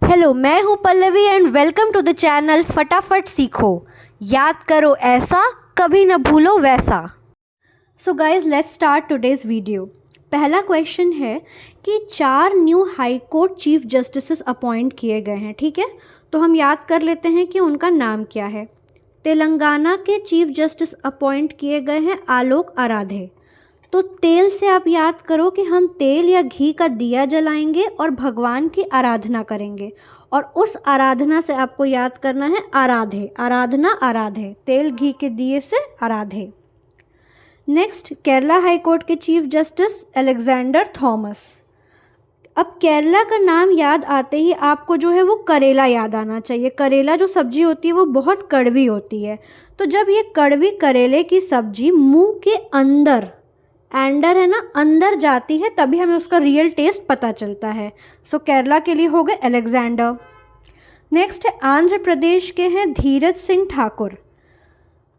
Hello, मैं हूँ Pallavi and welcome to the channel फटाफट सीखो। याद करो ऐसा, कभी न भूलो वैसा। So guys, let's start today's video. पहला क्वेश्चन है कि 4 new high court chief justice appoint किए गए हैं। ठीक है, तो हम याद कर लेते हैं कि उनका नाम क्या है। तेलंगाना के चीफ जस्टिस अपॉइंट किए गए हैं आलोक आराधे। तो तेल से आप याद करो कि हम तेल या घी का दिया जलाएंगे और भगवान की आराधना करेंगे, और उस आराधना से आपको याद करना है आराधे, आराधना आराधे, तेल घी के दिए से Aradhe. Next, Kerala high court के चीफ जस्टिस अलेक्जेंडर थॉमस। अब केरला का नाम याद आते ही आपको जो है वो करेला याद आना चाहिए। करेला जो सब्जी होती है वो बहुत कड़वी होती है, तो जब ये कड़वी करेले की सब्जी मुंह के अंदर, एंडर है ना, अंदर जाती है, तभी हमें उसका रियल टेस्ट पता चलता है। सो केरला के लिए हो गए अलेक्जेंडर। नेक्स्ट है आंध्र प्रदेश के हैं धीरज सिंह ठाकुर।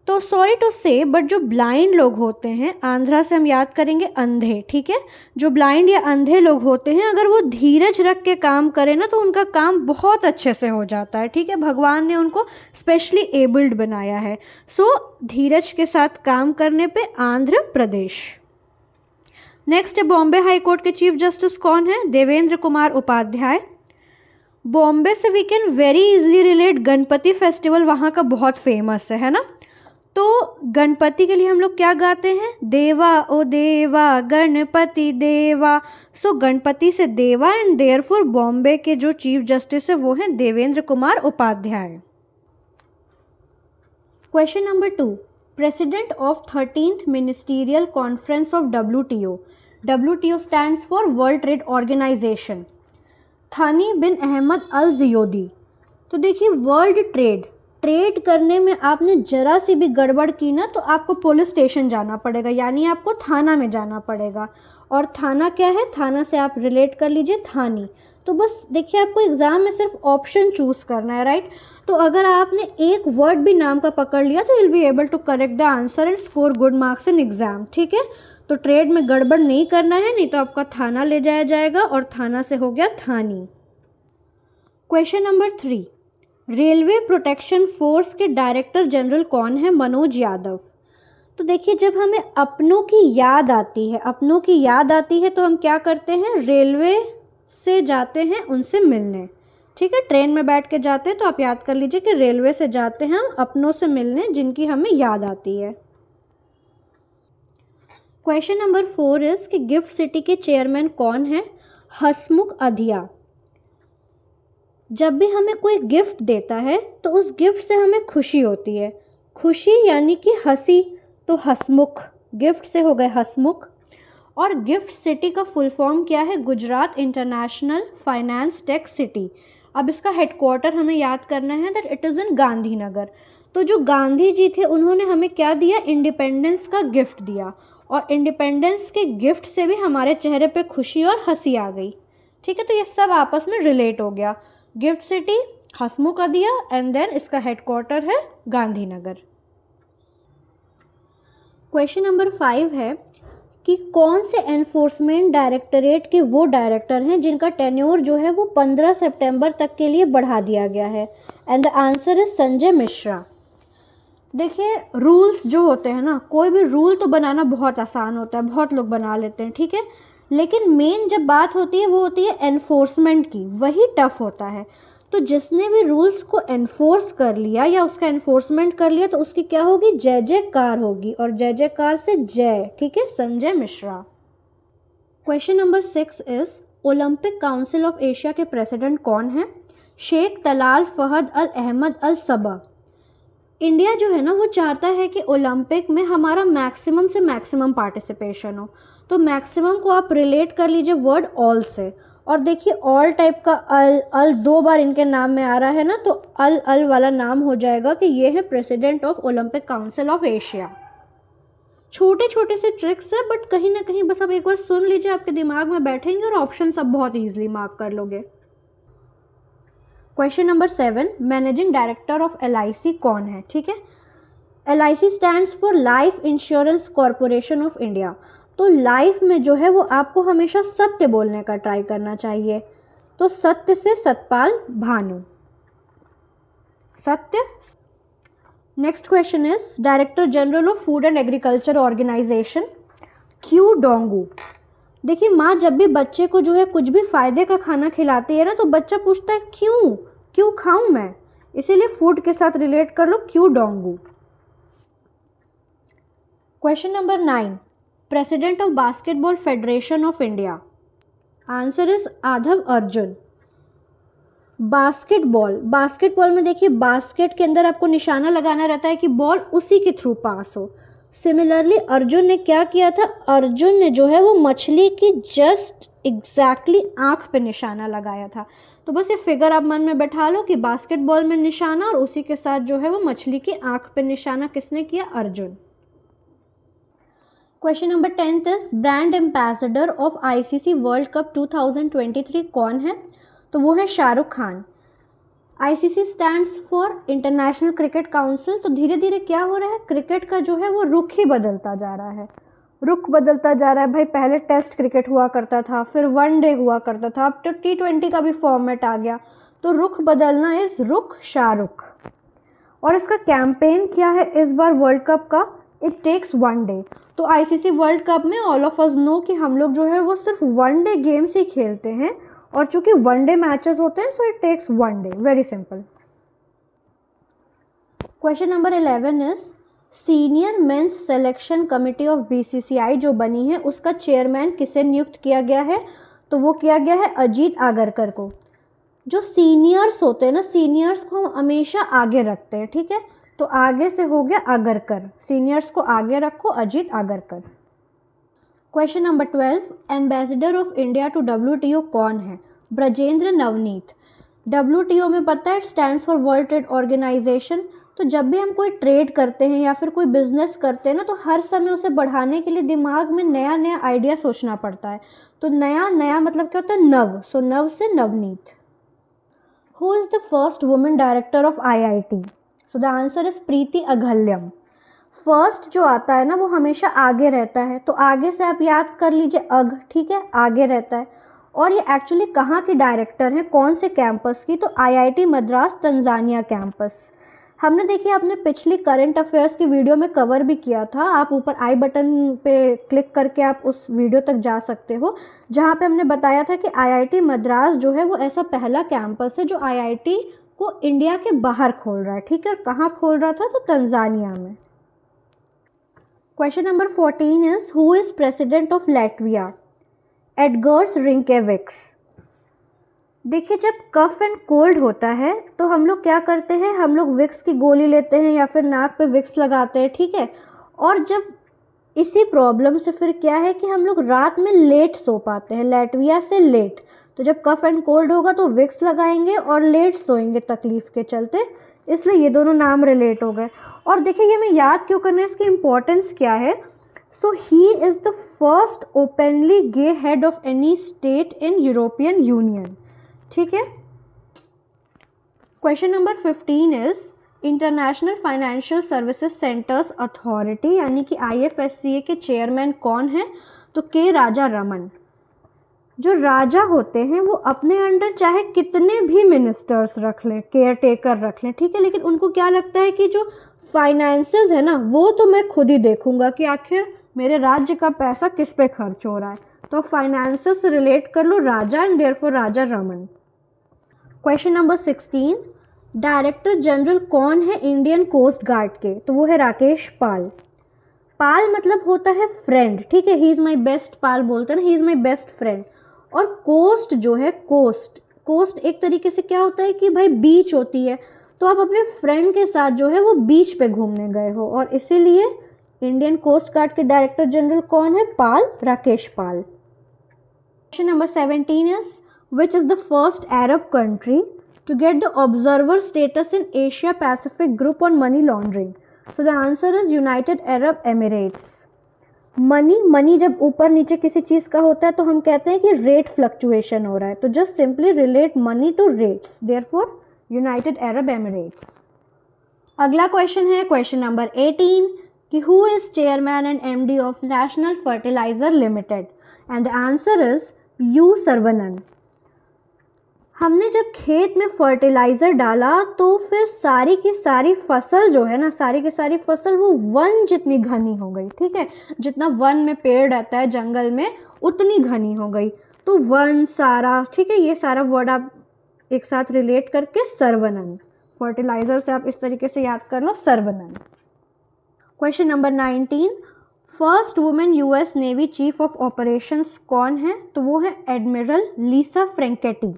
तो सॉरी टू से बट जो ब्लाइंड लोग होते हैं, आंध्रा से हम याद करेंगे अंधे। ठीक है, जो ब्लाइंड या अंधे लोग होते हैं, अगर वो धीरज रख के काम करें ना तो उनका काम बहुत अच्छे से हो जाता है। ठीक है, भगवान ने उनको स्पेशली एबल्ड बनाया है। सो धीरज के साथ काम करने पे आंध्र प्रदेश। नेक्स्ट है बॉम्बे हाई कोर्ट के चीफ जस्टिस कौन है? देवेंद्र कुमार उपाध्याय। बॉम्बे से we can very easily relate Ganpati festival, वहाँ का बहुत फेमस है ना। तो गणपति के लिए हम लोग क्या गाते हैं? देवा ओ देवा गणपति देवा। सो गणपति से देवा, एंड देयरफॉर बॉम्बे के जो चीफ जस्टिस है वो हैं Devendra Kumar Upadhyay. Question number 2, president of 13th ministerial conference of WTO। WTO stands for world trade organisation. Thani bin Ahmad Al Zeyoudi. तो देखिए, वर्ल्ड ट्रेड करने में आपने जरा सी भी गड़बड़ की ना तो आपको पुलिस स्टेशन जाना पड़ेगा, यानी आपको थाना में जाना पड़ेगा। और थाना क्या है? थाना से आप रिलेट कर लीजिए थानी। तो बस देखिए, आपको एग्ज़ाम में सिर्फ ऑप्शन चूज़ करना है, राइट। तो अगर आपने एक वर्ड भी नाम का पकड़ लिया तो will be able to correct the answer and score good marks in exam. ठीक है, तो ट्रेड में गड़बड़ नहीं करना है, नहीं तो आपका थाना ले जाया जाएगा, और थाना से हो गया थानी। Question number 3, railway protection force के डायरेक्टर जनरल कौन है? मनोज यादव। तो देखिए, जब हमें अपनों की याद आती है तो हम क्या करते हैं? रेलवे से जाते हैं उनसे मिलने। ठीक है, ट्रेन में बैठ के जाते हैं, तो आप याद कर लीजिए कि रेलवे से जाते हैं हम अपनों से मिलने जिनकी हमें याद आती है। क्वेश्चन नंबर 4 इज कि गिफ्ट सिटी के चेयरमैन कौन है? हसमुख अधिया। जब भी हमें कोई गिफ्ट देता है तो उस गिफ्ट से हमें खुशी होती है, खुशी यानी कि हंसी, तो हसमुख, गिफ्ट से हो गए हसमुख। और गिफ्ट सिटी का फुल फॉर्म क्या है? Gujarat international finance tech city. अब इसका हेडक्वार्टर हमें याद करना है that it is in Gandhinagar. तो जो गांधी जी थे उन्होंने हमें क्या दिया? इंडिपेंडेंस का गिफ्ट दिया, और इंडिपेंडेंस के गिफ्ट से भी हमारे चेहरे पे खुशी और हंसी आ गई। ठीक है, तो ये सब आपस में रिलेट हो गया। गिफ्ट सिटी, हसमुख अधिया, एंड देन इसका हेडक्वार्टर है गांधीनगर। क्वेश्चन नंबर 5 है कि कौन से एनफोर्समेंट डायरेक्टरेट के वो डायरेक्टर हैं जिनका टेन्योर जो है वो 15 सितंबर तक के लिए बढ़ा दिया गया है? And the answer is Sanjay Mishra. देखिए, रूल्स जो होते हैं ना, कोई भी रूल तो बनाना बहुत आसान होता है, बहुत लोग बना लेते हैं। ठीक है, लेकिन मेन जब बात होती है वो होती है एनफोर्समेंट की, वही टफ होता है। तो जिसने भी रूल्स को एनफोर्स कर लिया या उसका एनफोर्समेंट कर लिया तो उसकी क्या होगी? जय जयकार होगी, और जय जयकार से जय। ठीक है, Sanjay Mishra. Question number 6 is Olympic council of Asia के प्रेसिडेंट कौन है? शेख तलाल फहद अल अहमद अल सबा। इंडिया जो है ना वो चाहता है कि ओलंपिक में हमारा मैक्सिमम से मैक्सिमम पार्टिसिपेशन हो। तो मैक्सिमम को आप रिलेट कर लीजिए वर्ड ऑल से, और देखिए ऑल टाइप का अल 2 बार इनके नाम में आ रहा है ना, तो अल वाला नाम हो जाएगा कि ये है president of Olympic council of Asia. छोटे छोटे से ट्रिक्स है, बट कहीं ना कहीं बस आप एक बार सुन लीजिए, आपके दिमाग में बैठेंगे और ऑप्शन सब बहुत ईजिली मार्क कर लोगे। Question number 7, managing director of LIC कौन है? ठीक है, LIC stands for life insurance corporation of India. तो लाइफ में जो है वो आपको हमेशा सत्य बोलने का ट्राई करना चाहिए। तो सत्य से Satpal Bhanu, Satya. Next question is director general of food and agriculture organisation Qu Dongyu. देखिए माँ जब भी बच्चे को जो है कुछ भी फायदे का खाना खिलाती है ना, तो बच्चा पूछता है क्यों, क्यों खाऊं मैं, इसीलिए फूड के साथ रिलेट कर लो, Qu Dongyu. Question number 9, president of basketball federation of India. Answer is Aadhav Arjun. Basketball में देखिए बास्केट के अंदर आपको निशाना लगाना रहता है कि बॉल उसी के थ्रू पास हो। सिमिलरली अर्जुन ने क्या किया था, अर्जुन ने जो है वो मछली की जस्ट एग्जैक्टली आंख पे निशाना लगाया था। तो बस ये फिगर आप मन में बैठा लो कि बास्केटबॉल में निशाना और उसी के साथ जो है वो मछली की आंख पे निशाना किसने किया, Arjun. Question number 10 is brand ambassador of ICC world cup 2023 कौन है, तो वो है Shahrukh Khan. ICC stands for international cricket council. तो धीरे धीरे क्या हो रहा है, क्रिकेट का जो है वो रुख ही बदलता जा रहा है, रुख बदलता जा रहा है भाई। पहले टेस्ट क्रिकेट हुआ करता था, फिर वनडे हुआ करता था, अब तो T20 का भी फॉर्मेट आ गया। तो रुख बदलना इज रुख शाहरुख। और इसका कैंपेन क्या है इस बार वर्ल्ड कप का, इट टेक्स वन डे। तो आईसीसी वर्ल्ड कप में ऑल ऑफ अस नो कि हम लोग जो है वो सिर्फ वनडे गेम्स ही खेलते हैं, और चूंकि वनडे मैचेस होते हैं so it takes one day, very simple. Question number 11 is senior men's selection committee of BCCI जो बनी है उसका चेयरमैन किसे नियुक्त किया गया है, तो वो किया गया है अजीत आगरकर को। जो सीनियर्स होते हैं ना, सीनियर्स को हम हमेशा आगे रखते हैं, ठीक है, तो आगे से हो गया आगरकर, सीनियर्स को आगे रखो, Ajit Agarkar. Question number 12, ambassador of India to WTO कौन है, ब्रजेंद्र नवनीत। WTO में पता है stands for world trade organisation. तो जब भी हम कोई ट्रेड करते हैं या फिर कोई बिजनेस करते हैं ना, तो हर समय उसे बढ़ाने के लिए दिमाग में नया नया आइडिया सोचना पड़ता है। तो नया नया मतलब क्या होता है, नव, सो नव से Navneet. Who is the first woman director of IIT, so the answer is Preeti Aghalayam. First जो आता है ना वो हमेशा आगे रहता है, तो आगे से आप याद कर लीजिए अघ, ठीक है, आगे रहता है। और ये एक्चुअली कहाँ की डायरेक्टर है, कौन से कैंपस की, तो IIT मद्रास तंजानिया कैंपस। हमने देखिए अपने पिछली करंट अफेयर्स की वीडियो में कवर भी किया था, आप ऊपर आई बटन पे क्लिक करके आप उस वीडियो तक जा सकते हो, जहाँ पे हमने बताया था कि IIT मद्रास जो है वो ऐसा पहला कैंपस है जो IIT को इंडिया के बाहर खोल रहा है, ठीक है, और कहाँ खोल रहा था, तो तंजानिया में। Question number 14 is who is president of Latvia, Edgars Rinkevics. देखिए जब कफ एंड कोल्ड होता है तो हम लोग क्या करते हैं, हम लोग विक्स की गोली लेते हैं या फिर नाक पे विक्स लगाते हैं, ठीक है। और जब इसी प्रॉब्लम से फिर क्या है कि हम लोग रात में लेट सो पाते हैं, लैटविया से लेट। तो जब कफ एंड कोल्ड होगा तो विक्स लगाएंगे और लेट सोएंगे तकलीफ के चलते, इसलिए ये दोनों नाम रिलेट हो गए। और देखिए ये मैं याद क्यों करना है, इसकी इम्पोर्टेंस क्या है। So he is the first openly gay head of any state in European Union, ठीक है। Question number 15 is International Financial Services Centres Authority यानी कि IFSCA के चेयरमैन कौन है, तो के राजा रमन। जो राजा होते हैं वो अपने अंडर चाहे कितने भी मिनिस्टर्स रख लें, केयर टेकर रख लें, ठीक है, लेकिन उनको क्या लगता है कि जो फाइनेंसेस है ना वो तो मैं खुद ही देखूंगा कि आखिर मेरे राज्य का पैसा किस पे खर्च हो रहा है। तो फाइनेंसेस से रिलेट कर लो Raja, and therefore Raja Raman. Question number 16, director general कौन है इंडियन कोस्ट गार्ड के, तो वो है राकेश पाल। पाल मतलब होता है फ्रेंड, ठीक है, ही इज़ माई बेस्ट पाल बोलते हैं ना, he is my best friend. और कोस्ट जो है, कोस्ट एक तरीके से क्या होता है कि भाई बीच होती है, तो आप अपने फ्रेंड के साथ जो है वो बीच पे घूमने गए हो, और इसीलिए इंडियन कोस्ट गार्ड के डायरेक्टर जनरल कौन है, Pal, Rakesh Pal. Question number 17 is which is the first Arab country to get the observer status in Asia Pacific Group on money laundering? So the answer is United Arab Emirates. Money जब ऊपर नीचे किसी चीज़ का होता है तो हम कहते हैं कि रेट फ्लक्चुएशन हो रहा है, तो just simply relate money to rates, therefore United Arab Emirates. अगला क्वेश्चन है क्वेश्चन नंबर 18 कि who is chairman and MD of national fertiliser limited, and the answer is U. Saravanan. हमने जब खेत में फर्टिलाइज़र डाला तो फिर सारी की सारी फसल जो है ना, सारी की सारी फसल वो वन जितनी घनी हो गई, ठीक है, जितना वन में पेड़ रहता है जंगल में उतनी घनी हो गई। तो वन सारा, ठीक है, ये सारा वर्ड आप एक साथ रिलेट करके सर्वनन, फर्टिलाइज़र से आप इस तरीके से याद कर लो, Saravanan. Question number 19, first woman US Navy chief of operations कौन है? तो वो है एडमिरल लीसा फ्रैंकेटी।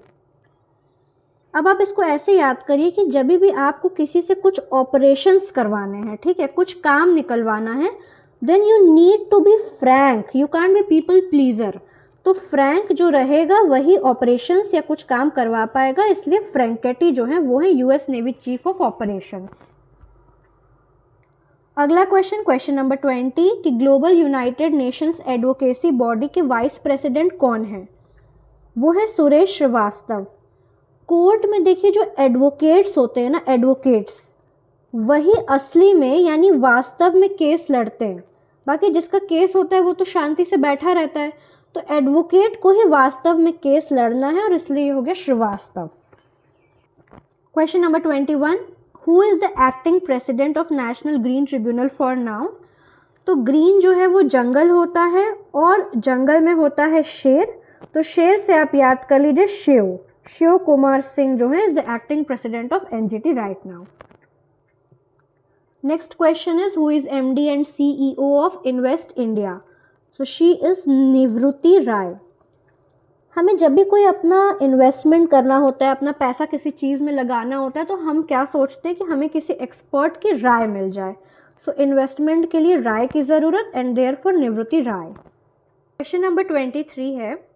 अब आप इसको ऐसे याद करिए कि जब भी आपको किसी से कुछ ऑपरेशंस करवाने हैं, ठीक है, कुछ काम निकलवाना है, then you need to be frank, you can't be people pleaser. तो फ्रैंक जो रहेगा वही ऑपरेशंस या कुछ काम करवा पाएगा, इसलिए फ्रैंकेटी जो है वो है US Navy chief of operations. अगला क्वेश्चन, क्वेश्चन नंबर 20, कि global United Nations advocacy body के वाइस प्रेसिडेंट कौन है? वो है सुरेश श्रीवास्तव। कोर्ट में देखिए जो एडवोकेट्स होते हैं ना, एडवोकेट्स, वही असली में यानी वास्तव में केस लड़ते हैं। बाकी जिसका केस होता है वो तो शांति से बैठा रहता है, तो एडवोकेट को ही वास्तव में केस लड़ना है और इसलिए हो गया Srivastava. Question number 21, who is the acting president of national green tribunal for now? तो ग्रीन जो है वो जंगल होता है और जंगल में होता है शेर, तो शेर से आप याद कर लीजिए शिव कुमार सिंह जो है is the acting president of NGT right now. Next question is who is MD and CEO of invest India? So she is निवृत्ति राय। हमें जब भी कोई अपना इन्वेस्टमेंट करना होता है, अपना पैसा किसी चीज़ में लगाना होता है, तो हम क्या सोचते हैं कि हमें किसी एक्सपर्ट की राय मिल जाए। सो इन्वेस्टमेंट के लिए राय की ज़रूरत, एंड देयरफॉर निवृत्ति राय। क्वेश्चन नंबर 23 है,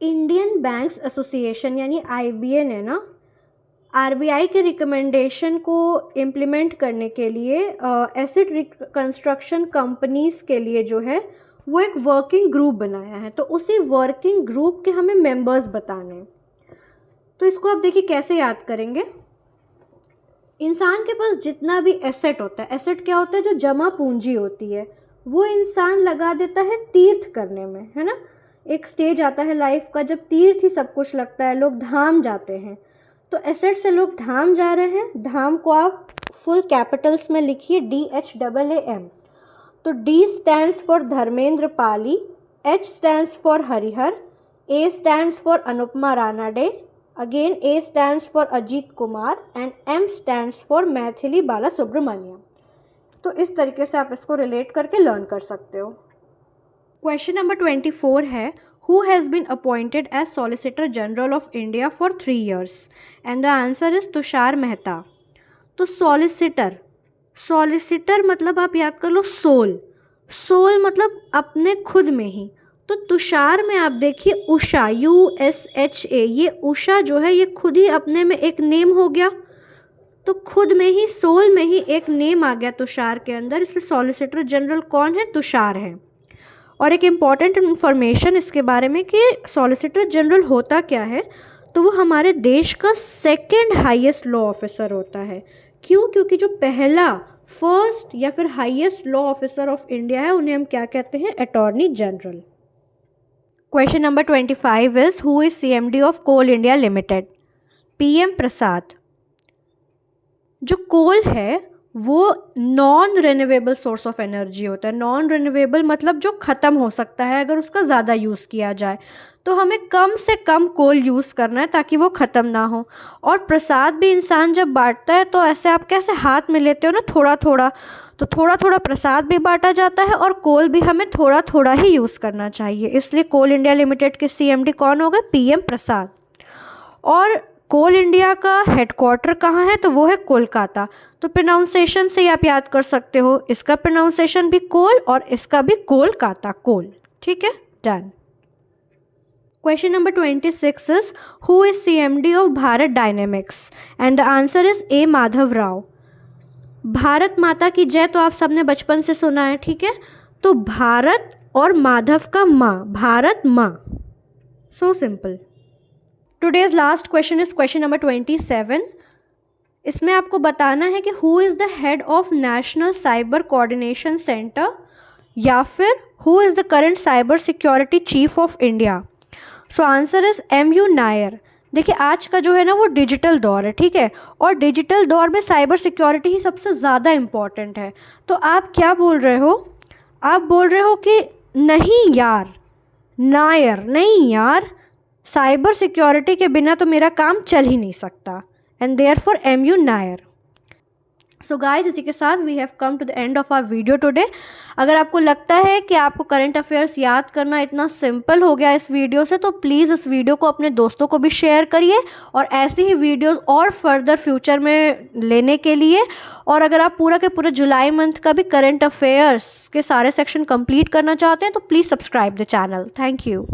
इंडियन बैंक्स एसोसिएशन यानी आईबीएन है ना, आरबीआई के रिकमेंडेशन को इम्प्लीमेंट करने के लिए एसेट रिकंस्ट्रक्शन कंपनीज के लिए जो है वो एक वर्किंग ग्रुप बनाया है। तो उसी वर्किंग ग्रुप के हमें मेंबर्स बताने हैं। तो इसको आप देखिए कैसे याद करेंगे। इंसान के पास जितना भी एसेट होता है, एसेट क्या होता है? जो जमा पूंजी होती है, वो इंसान लगा देता है तीर्थ करने में, है ना। एक स्टेज आता है लाइफ का जब तीर्थ ही सब कुछ लगता है, लोग धाम जाते हैं। तो एसेट से लोग धाम जा रहे हैं, धाम को आप फुल कैपिटल्स में लिखिए DHAAM। तो D stands for Dharmendra Pali, H stands for Harihar, A stands for Anupama Ranade, again A stands for Ajit Kumar, and M stands for Maithili Bala Subramaniam. तो इस तरीके से आप इसको रिलेट करके लर्न कर सकते हो। क्वेश्चन नंबर 24 है, who has been appointed as solicitor general of India for 3 years? And the answer is Tushar Mehta. तो सॉलिसिटर मतलब आप याद कर लो सोल मतलब अपने खुद में ही। तो तुषार में आप देखिए उषा, USHA, ये उषा जो है ये खुद ही अपने में एक नेम हो गया। तो खुद में ही, सोल में ही एक नेम आ गया तुषार के अंदर, इसलिए सॉलिसिटर जनरल कौन है? तुषार है। और एक इम्पॉर्टेंट इन्फॉर्मेशन इसके बारे में कि सॉलिसिटर जनरल होता क्या है, तो वो हमारे देश का 2nd हाईएस्ट लॉ ऑफिसर होता है। क्यों? क्योंकि जो पहला फर्स्ट या फिर highest law officer of India है उन्हें हम क्या कहते हैं? Attorney general. Question number 25 is who is CMD of coal India limited? PM Prasad. जो कोल है वो non renewable source of energy होता है। नॉन रिन्यूएबल मतलब जो ख़त्म हो सकता है अगर उसका ज़्यादा यूज़ किया जाए, तो हमें कम से कम कोल यूज़ करना है ताकि वो ख़त्म ना हो। और प्रसाद भी इंसान जब बांटता है तो ऐसे आप कैसे हाथ में लेते हो ना, थोड़ा थोड़ा, तो थोड़ा थोड़ा प्रसाद भी बांटा जाता है और कोल भी हमें थोड़ा थोड़ा ही यूज़ करना चाहिए। इसलिए कोल इंडिया लिमिटेड के CMD कौन होगा? PM प्रसाद। और कोल इंडिया का हेडक्वार्टर कहाँ है? तो वो है कोलकाता। तो प्रोनाउंसिएशन से आप याद कर सकते हो, इसका प्रोनाउंसिएशन भी कोल और इसका भी कोलकाता, कोल। ठीक है, done. Question number 26 is who is CMD of Bharat dynamics? And the answer is A Madhav Rao. Bharat माता की जय तो आप सबने बचपन से सुना है, ठीक है। तो भारत और माधव का माँ, भारत माँ। So simple. Today's last question is question number 27। इसमें आपको बताना है कि who is the head of national cyber coordination centre, या फिर who is the current cyber security chief of India. So answer is MU Nair. देखिए आज का जो है ना वो डिजिटल दौर है, ठीक है, और डिजिटल दौर में साइबर सिक्योरिटी ही सबसे ज़्यादा इम्पॉर्टेंट है। तो आप क्या बोल रहे हो? आप बोल रहे हो कि नहीं यार, नायर नहीं यार, साइबर सिक्योरिटी के बिना तो मेरा काम चल ही नहीं सकता, and therefore MU Nair. So guys, इसी के साथ we have come to the end of our video today. अगर आपको लगता है कि आपको करंट अफेयर्स याद करना इतना सिंपल हो गया इस वीडियो से, तो प्लीज़ इस वीडियो को अपने दोस्तों को भी शेयर करिए, और ऐसी ही वीडियोस और फर्दर फ्यूचर में लेने के लिए, और अगर आप पूरा के पूरे जुलाई मंथ का भी करंट अफेयर्स के सारे सेक्शन कंप्लीट करना चाहते हैं तो please subscribe the channel. Thank you.